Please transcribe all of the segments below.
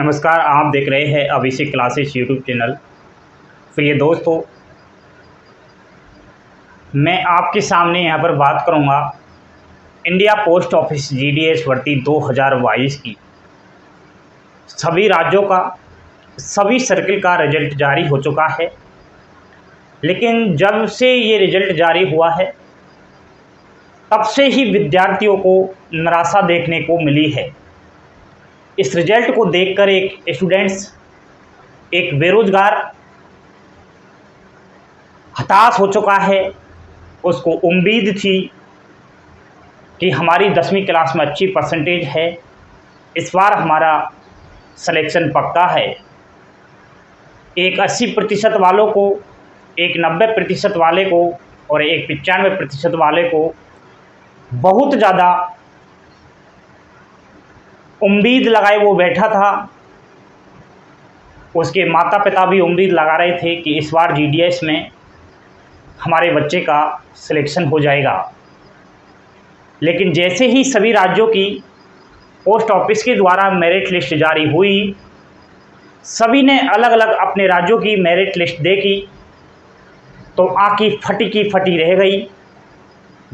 नमस्कार, आप देख रहे हैं अभिषेक क्लासेस यूट्यूब चैनल। प्रिय दोस्तों, मैं आपके सामने यहाँ पर बात करूँगा इंडिया पोस्ट ऑफिस जीडीएस भर्ती 2022 की। सभी राज्यों का, सभी सर्किल का रिजल्ट जारी हो चुका है, लेकिन जब से ये रिजल्ट जारी हुआ है तब से ही विद्यार्थियों को निराशा देखने को मिली है। इस रिजल्ट को देखकर एक स्टूडेंट्स, एक बेरोजगार हताश हो चुका है। उसको उम्मीद थी कि हमारी 10वीं क्लास में अच्छी परसेंटेज है, इस बार हमारा सिलेक्शन पक्का है। एक 80% वालों को, एक 90% वाले को और एक 95% वाले को बहुत ज़्यादा उम्मीद लगाए वो बैठा था। उसके माता पिता भी उम्मीद लगा रहे थे कि इस बार जीडीएस में हमारे बच्चे का सिलेक्शन हो जाएगा। लेकिन जैसे ही सभी राज्यों की पोस्ट ऑफिस के द्वारा मेरिट लिस्ट जारी हुई, सभी ने अलग अलग अपने राज्यों की मेरिट लिस्ट देखी तो आँखें फटी की फटी रह गई।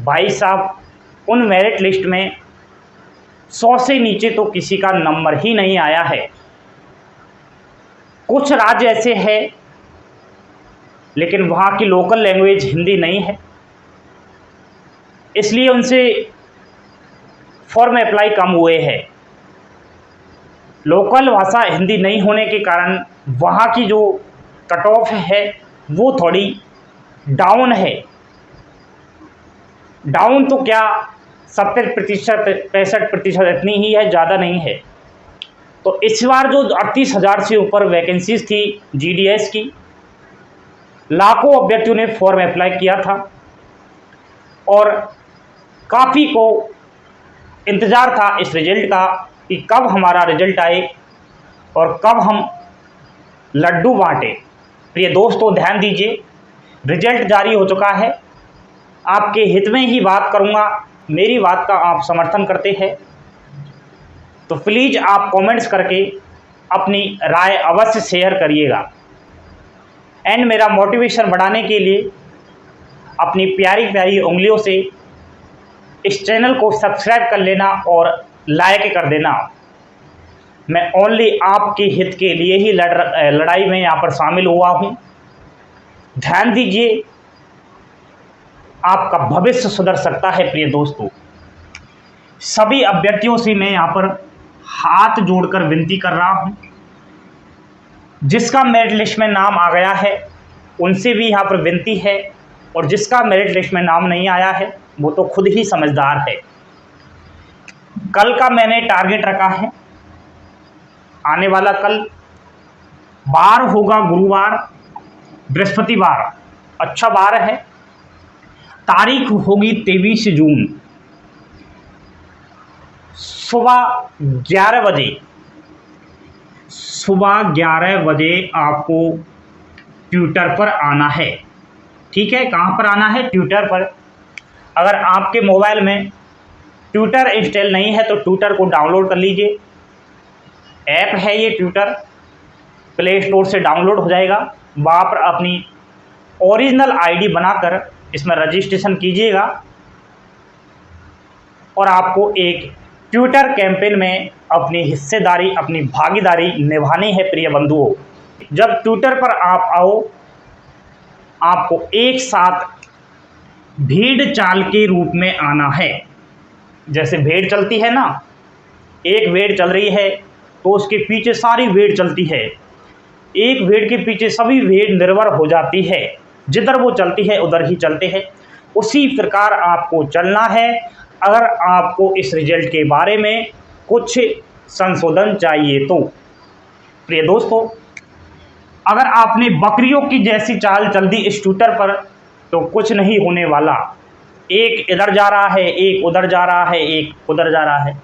भाई साहब, उन मेरिट लिस्ट में 100 से नीचे तो किसी का नंबर ही नहीं आया है। कुछ राज्य ऐसे हैं लेकिन वहाँ की लोकल लैंग्वेज हिंदी नहीं है, इसलिए उनसे फॉर्म अप्लाई कम हुए हैं। लोकल भाषा हिंदी नहीं होने के कारण वहाँ की जो कट ऑफ है वो थोड़ी डाउन है। डाउन तो क्या, 70% 65% इतनी ही है, ज़्यादा नहीं है। तो इस बार जो 38,000 से ऊपर वैकेंसीज थी जीडीएस की, लाखों अभ्यर्थियों ने फॉर्म अप्लाई किया था और काफ़ी को इंतज़ार था इस रिजल्ट का कि कब हमारा रिजल्ट आए और कब हम लड्डू बांटे। प्रिय दोस्तों, ध्यान दीजिए, रिजल्ट जारी हो चुका है। आपके हित में ही बात करूंगा, मेरी बात का आप समर्थन करते हैं तो प्लीज़ आप कमेंट्स करके अपनी राय अवश्य शेयर करिएगा। एंड मेरा मोटिवेशन बढ़ाने के लिए अपनी प्यारी प्यारी उंगलियों से इस चैनल को सब्सक्राइब कर लेना और लाइक कर देना। मैं ओनली आपके हित के लिए ही लड़ाई में यहाँ पर शामिल हुआ हूँ। ध्यान दीजिए, आपका भविष्य सुधर सकता है। प्रिय दोस्तों, सभी अभ्यर्थियों से मैं यहाँ पर हाथ जोड़कर विनती कर रहा हूँ, जिसका मेरिट लिस्ट में नाम आ गया है उनसे भी यहाँ पर विनती है, और जिसका मेरिट लिस्ट में नाम नहीं आया है वो तो खुद ही समझदार है। कल का मैंने टारगेट रखा है, आने वाला कल बार होगा गुरुवार, बृहस्पतिवार, अच्छा बार है। तारीख होगी 23 जून, सुबह 11 बजे। सुबह 11 बजे आपको ट्विटर पर आना है। ठीक है, कहाँ पर आना है? ट्विटर पर। अगर आपके मोबाइल में ट्विटर इंस्टॉल नहीं है तो ट्विटर को डाउनलोड कर लीजिए। ऐप है ये ट्विटर, प्ले स्टोर से डाउनलोड हो जाएगा। वहाँ पर अपनी ओरिजिनल आईडी बनाकर इसमें रजिस्ट्रेशन कीजिएगा और आपको एक ट्विटर कैंपेन में अपनी हिस्सेदारी, अपनी भागीदारी निभानी है। प्रिय बंधुओं, जब ट्विटर पर आप आओ, आपको एक साथ भीड़ चाल के रूप में आना है। जैसे भेड़ चलती है ना, एक भेड़ चल रही है तो उसके पीछे सारी भेड़ चलती है, एक भेड़ के पीछे सभी भेड़ निर्भर हो जाती है, जिधर वो चलती है उधर ही चलते हैं। उसी प्रकार आपको चलना है। अगर आपको इस रिजल्ट के बारे में कुछ संशोधन चाहिए तो प्रिय दोस्तों, अगर आपने बकरियों की जैसी चाल चल दी इस ट्विटर पर तो कुछ नहीं होने वाला। एक इधर जा रहा है, एक उधर जा रहा है, एक उधर जा रहा है।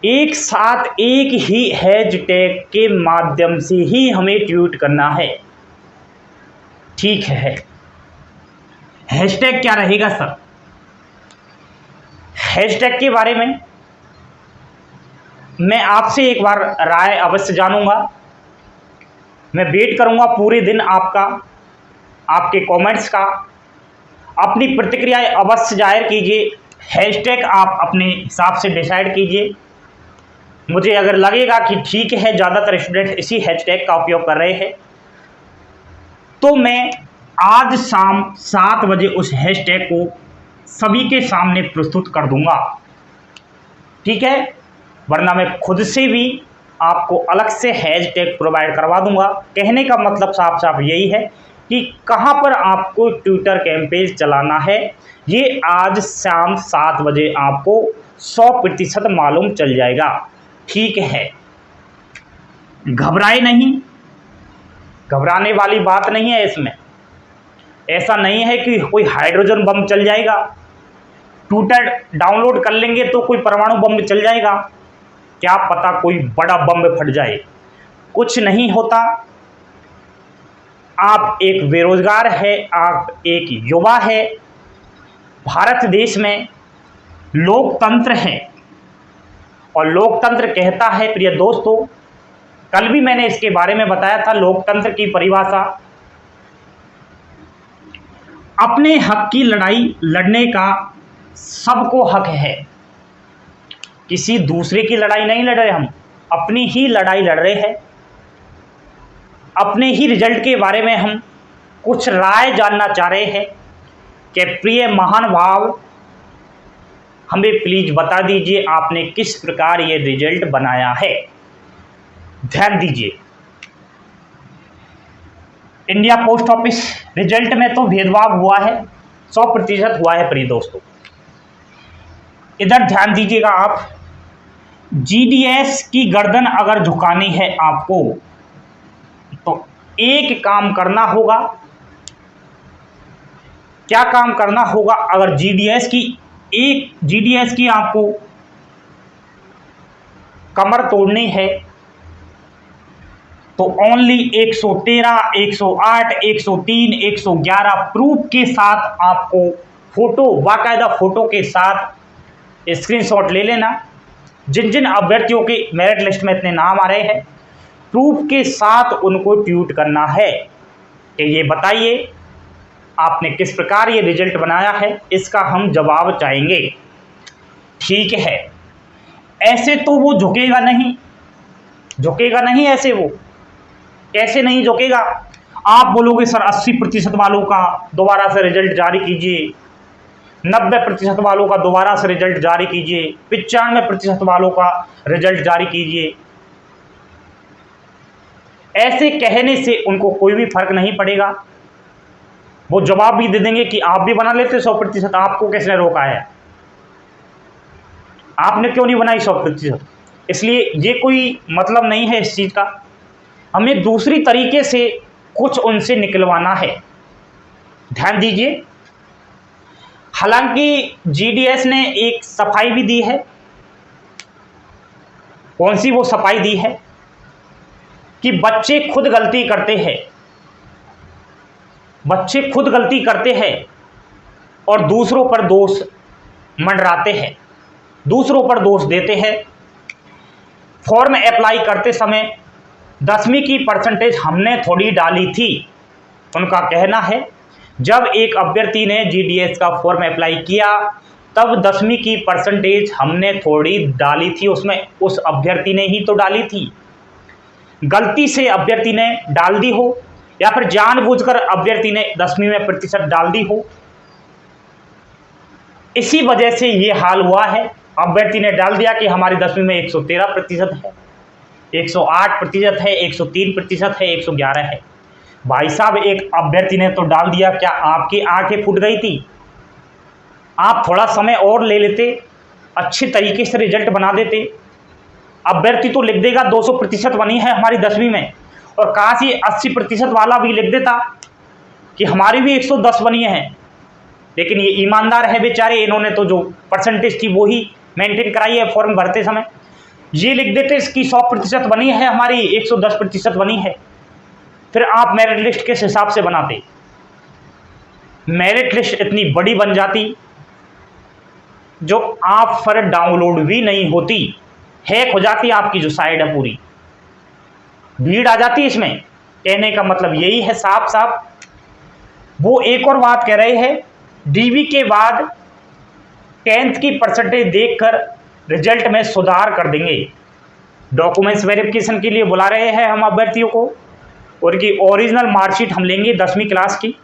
एक साथ एक ही हैशटैग के माध्यम से ही हमें ट्वीट करना है। ठीक है, हैशटैग क्या रहेगा सर? हैशटैग के बारे में मैं आपसे एक बार राय अवश्य जानूंगा। मैं वेट करूंगा पूरे दिन आपका, आपके कमेंट्स का। अपनी प्रतिक्रियाएं अवश्य जाहिर कीजिए। हैशटैग आप अपने हिसाब से डिसाइड कीजिए। मुझे अगर लगेगा कि ठीक है, ज़्यादातर स्टूडेंट इसी हैशटैग का उपयोग कर रहे हैं, तो मैं आज शाम 7 बजे उस हैशटैग को सभी के सामने प्रस्तुत कर दूंगा, ठीक है। वरना मैं खुद से भी आपको अलग से हैशटैग प्रोवाइड करवा दूंगा। कहने का मतलब साफ साफ यही है कि कहां पर आपको ट्विटर कैंपेन चलाना है, ये आज शाम 7 बजे आपको 100% मालूम चल जाएगा, ठीक है। घबराए नहीं, घबराने वाली बात नहीं है इसमें। ऐसा नहीं है कि कोई हाइड्रोजन बम चल जाएगा, ट्विटर डाउनलोड कर लेंगे तो कोई परमाणु बम चल जाएगा, क्या पता कोई बड़ा बम फट जाए। कुछ नहीं होता। आप एक बेरोजगार है, आप एक युवा है, भारत देश में लोकतंत्र है और लोकतंत्र कहता है, प्रिय दोस्तों, कल भी मैंने इसके बारे में बताया था, लोकतंत्र की परिभाषा अपने हक की लड़ाई लड़ने का सबको हक है। किसी दूसरे की लड़ाई नहीं लड़ रहे, हम अपनी ही लड़ाई लड़ रहे हैं। अपने ही रिजल्ट के बारे में हम कुछ राय जानना चाह रहे हैं कि प्रिय महानुभाव, हमें प्लीज बता दीजिए आपने किस प्रकार ये रिजल्ट बनाया है। ध्यान दीजिए, इंडिया पोस्ट ऑफिस रिजल्ट में तो भेदभाव हुआ है, 100% हुआ है प्रिय दोस्तों। इधर ध्यान दीजिएगा आप, जीडीएस की गर्दन अगर झुकानी है आपको तो एक काम करना होगा। क्या काम करना होगा? अगर जीडीएस की आपको कमर तोड़नी है तो ओनली 113, 108, 103, 111 प्रूफ के साथ आपको फोटो, बाकायदा फोटो के साथ स्क्रीनशॉट ले लेना। जिन जिन अभ्यर्थियों के मेरिट लिस्ट में इतने नाम आ रहे हैं, प्रूफ के साथ उनको ट्वीट करना है कि ये बताइए आपने किस प्रकार ये रिजल्ट बनाया है, इसका हम जवाब चाहेंगे, ठीक है। ऐसे तो वो झुकेगा नहीं ऐसे। वो कैसे नहीं झुकेगा? आप बोलोगे सर 80% वालों का दोबारा से रिजल्ट जारी कीजिए, 90% वालों का दोबारा से रिजल्ट जारी कीजिए, 95% वालों का रिजल्ट जारी कीजिए। ऐसे कहने से उनको कोई भी फर्क नहीं पड़ेगा। वो जवाब भी दे देंगे कि आप भी बना लेते 100%, आपको किसने रोका है, आपने क्यों नहीं बनाई 100%। इसलिए ये कोई मतलब नहीं है इस चीज़ का। हमें दूसरी तरीके से कुछ उनसे निकलवाना है। ध्यान दीजिए, हालांकि जीडीएस ने एक सफाई भी दी है। कौन सी वो सफाई दी है कि बच्चे खुद गलती करते हैं, बच्चे खुद गलती करते हैं और दूसरों पर दोष मंडराते हैं, दूसरों पर दोष देते हैं। फॉर्म अप्लाई करते समय 10वीं की परसेंटेज हमने थोड़ी डाली थी। उनका कहना है जब एक अभ्यर्थी ने जीडीएस का फॉर्म अप्लाई किया तब 10वीं की परसेंटेज हमने थोड़ी डाली थी, उसमें उस अभ्यर्थी ने ही तो डाली थी। गलती से अभ्यर्थी ने डाल दी हो या फिर जानबूझकर अभ्यर्थी ने 10वीं में प्रतिशत डाल दी हो, इसी वजह से ये हाल हुआ है। अभ्यर्थी ने डाल दिया कि हमारी 10वीं में 113% है, 108% है, 103% है, 111 है। भाई साहब, एक अभ्यर्थी ने तो डाल दिया, क्या आपकी आंखें फूट गई थी? आप थोड़ा समय और ले लेते, अच्छे तरीके से रिजल्ट बना देते। अभ्यर्थी तो लिख देगा 200% बनी है हमारी 10वीं में, और काश ये 80% वाला भी लिख देता कि हमारी भी 110 बनी है। लेकिन ये ईमानदार है बेचारे, इन्होंने तो जो परसेंटेज थी वो ही मेंटेन कराई है फॉर्म भरते समय। ये लिख देते इसकी 100% बनी है, हमारी 110% बनी है, फिर आप मेरिट लिस्ट किस हिसाब से बनाते? मेरिट लिस्ट इतनी बड़ी बन जाती जो आप पर डाउनलोड भी नहीं होती। हैक हो जाती है आपकी जो साइड है पूरी, भीड़ आ जाती है इसमें। कहने का मतलब यही है साफ साफ। वो एक और बात कह रहे हैं, डीवी के बाद 10th की परसेंटेज देखकर रिजल्ट में सुधार कर देंगे। डॉक्यूमेंट्स वेरिफिकेशन के लिए बुला रहे हैं हम अभ्यर्थियों को, और की ओरिजिनल मार्कशीट हम लेंगे 10वीं क्लास की,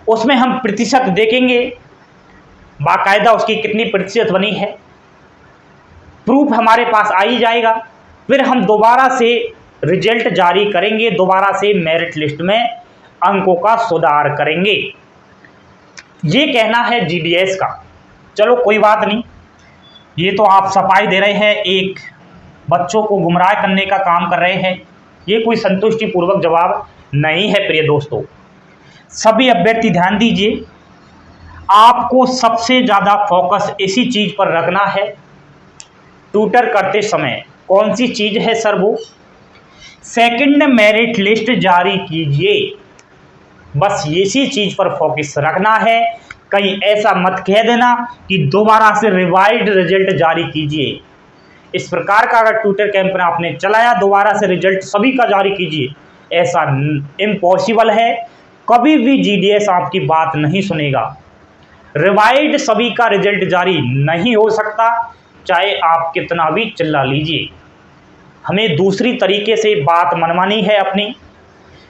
उसमें हम प्रतिशत देखेंगे, बाकायदा उसकी कितनी प्रतिशत बनी है, प्रूफ हमारे पास आ ही जाएगा। फिर हम दोबारा से रिजल्ट जारी करेंगे, दोबारा से मेरिट लिस्ट में अंकों का सुधार करेंगे। ये कहना है जीडीएस का। चलो कोई बात नहीं, ये तो आप सफाई दे रहे हैं, एक बच्चों को गुमराह करने का काम कर रहे हैं, ये कोई संतुष्टिपूर्वक जवाब नहीं है। प्रिय दोस्तों, सभी अभ्यर्थी ध्यान दीजिए, आपको सबसे ज़्यादा फोकस इसी चीज़ पर रखना है। ट्यूटर करते समय कौन सी चीज़ है सर? वो सेकंड मेरिट लिस्ट जारी कीजिए, बस इसी चीज़ पर फोकस रखना है। कहीं ऐसा मत कह देना कि दोबारा से रिवाइज्ड रिजल्ट जारी कीजिए। इस प्रकार का अगर ट्यूटर कैंपेन आपने चलाया, दोबारा से रिजल्ट सभी का जारी कीजिए, ऐसा इम्पॉसिबल है। कभी भी जीडीएस आपकी बात नहीं सुनेगा। रिवाइज्ड सभी का रिजल्ट जारी नहीं हो सकता, चाहे आप कितना भी चिल्ला लीजिए। हमें दूसरी तरीके से बात मनवानी है अपनी,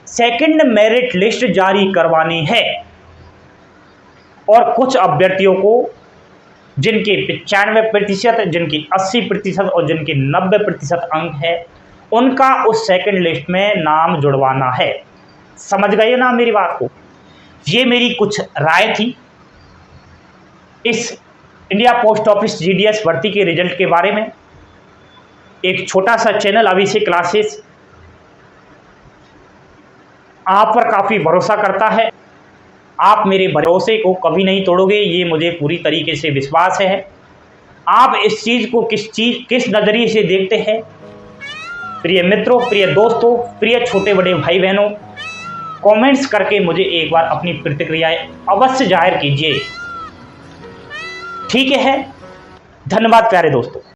सेकंड मेरिट लिस्ट जारी करवानी है। और कुछ अभ्यर्थियों को जिनके 95%, जिनकी 80% और जिनके 90% अंक है, उनका उस सेकंड लिस्ट में नाम जुड़वाना है। समझ गए ना मेरी बात को? ये मेरी कुछ राय थी इस इंडिया पोस्ट ऑफिस जीडीएस भर्ती के रिजल्ट के बारे में। एक छोटा सा चैनल अभिषेक क्लासेस आप पर काफ़ी भरोसा करता है, आप मेरे भरोसे को कभी नहीं तोड़ोगे, ये मुझे पूरी तरीके से विश्वास है। आप इस चीज़ को किस नज़रिए से देखते हैं? प्रिय मित्रों, प्रिय दोस्तों, प्रिय छोटे बड़े भाई बहनों, कमेंट्स करके मुझे एक बार अपनी प्रतिक्रियाएं अवश्य जाहिर कीजिए। ठीक है, धन्यवाद प्यारे दोस्तों।